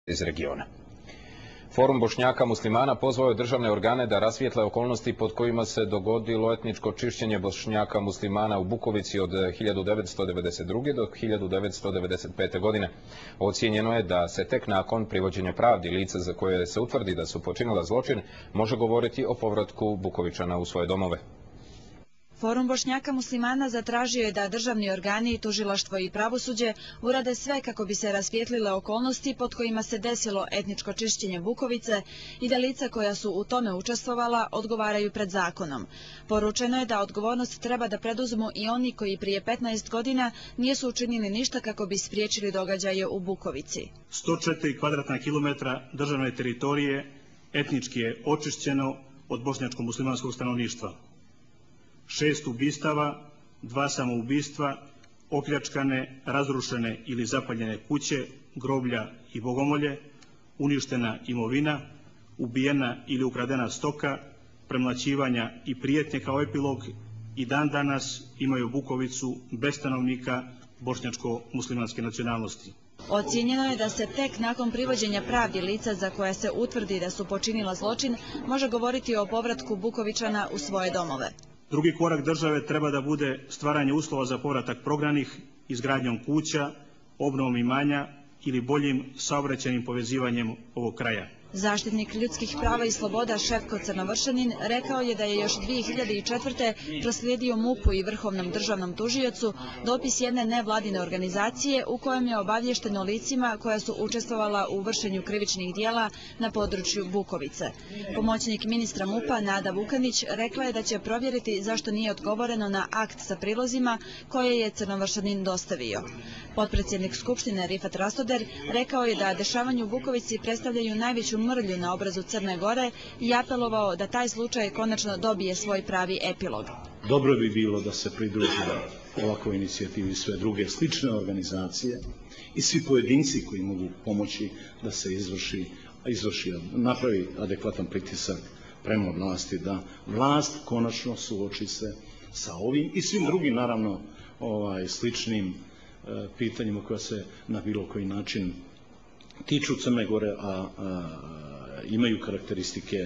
iz regiona. Forum Bošnjaka muslimana pozvao je državne organe da rasvijetle okolnosti pod kojima se dogodilo etničko čišćenje Bošnjaka muslimana u Bukovici od 1992. do 1995. godine. Ocijenjeno je da se tek nakon privođenja pravdi lica za koje se utvrdi da su počinila zločin može govoriti o povratku Bukovičana u svoje domove. Forum Bošnjaka muslimana zatražio je da državni organi, tužilaštvo i pravosuđe urade sve kako bi se rasvijetlile okolnosti pod kojima se desilo etničko čišćenje Bukovice i da lica koja su u tome učestvovala odgovaraju pred zakonom. Poručeno je da odgovornost treba da preduzmu i oni koji prije 15 godina nisu učinili ništa kako bi spriječili događaje u Bukovici. 104 kvadratna kilometra državne teritorije etnički je očišćeno od bošnjačko-muslimanskog stanovništva. 6 ubistava, 2 samoubistva, opljačkane, razrušene ili zapaljene kuće, groblja i bogomolje, uništena imovina, ubijena ili ukradena stoka, premlaćivanja i prijetnje kao epilog i dan danas imaju Bukovicu bez stanovnika bošnjačko-muslimanske nacionalnosti. Ocijenjeno je da se tek nakon privođenja pravdi lica za koja se utvrdi da su počinila zločin može govoriti o povratku Bukovičana u svoje domove. Drugi korak države treba da bude stvaranje uslova za povratak prognanih, izgradnjom kuća, obnovom imanja ili boljim saobraćajnim povezivanjem ovog kraja. Zaštitnik ljudskih prava i sloboda Šefko Crnovršanin rekao je da je još 2004. proslijedio MUP-u i Vrhovnom državnom tužiocu dopis jedne nevladine organizacije u kojem je obavješteno licima koja su učestvovala u vršenju krivičnih dijela na području Bukovice. Pomoćnik ministra MUP-a Nada Vukanić rekla je da će provjeriti zašto nije odgovoreno na akt sa prilozima koje je Crnovršanin dostavio. Potpredsjednik Skupštine Rifat Rastoder rekao je da dešavanje u Bukovici predstavljaju najveću mrlju na obrazu Crne Gore i apelovao da taj slučaj konačno dobije svoj pravi epilog. Dobro bi bilo da se pridruži ovakvoj inicijativi sve druge slične organizacije i svi pojedinci koji mogu pomoći da se napravi adekvatan pritisak prema vlasti, da vlast konačno suoči se sa ovim i svim drugim, naravno, sličnim pitanjima koja se na bilo koji način tiču Crne Gore, a imaju karakteristike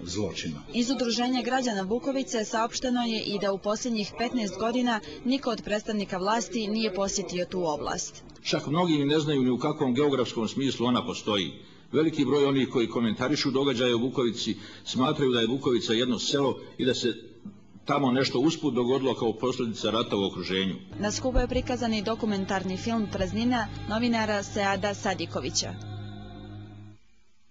zločina. Iz Udruženja građana Bukovice saopšteno je i da u posljednjih 15 godina niko od predstavnika vlasti nije posjetio tu oblast. Čak mnogi ne znaju ni u kakvom geografskom smislu ona postoji. Veliki broj onih koji komentarišu događaje u Bukovici smatraju da je Bukovica jedno selo i da se tamo nešto usput dogodilo kao posljedica rata u okruženju. Na skupu je prikazan i dokumentarni film Praznina novinara Seada Sadikovića.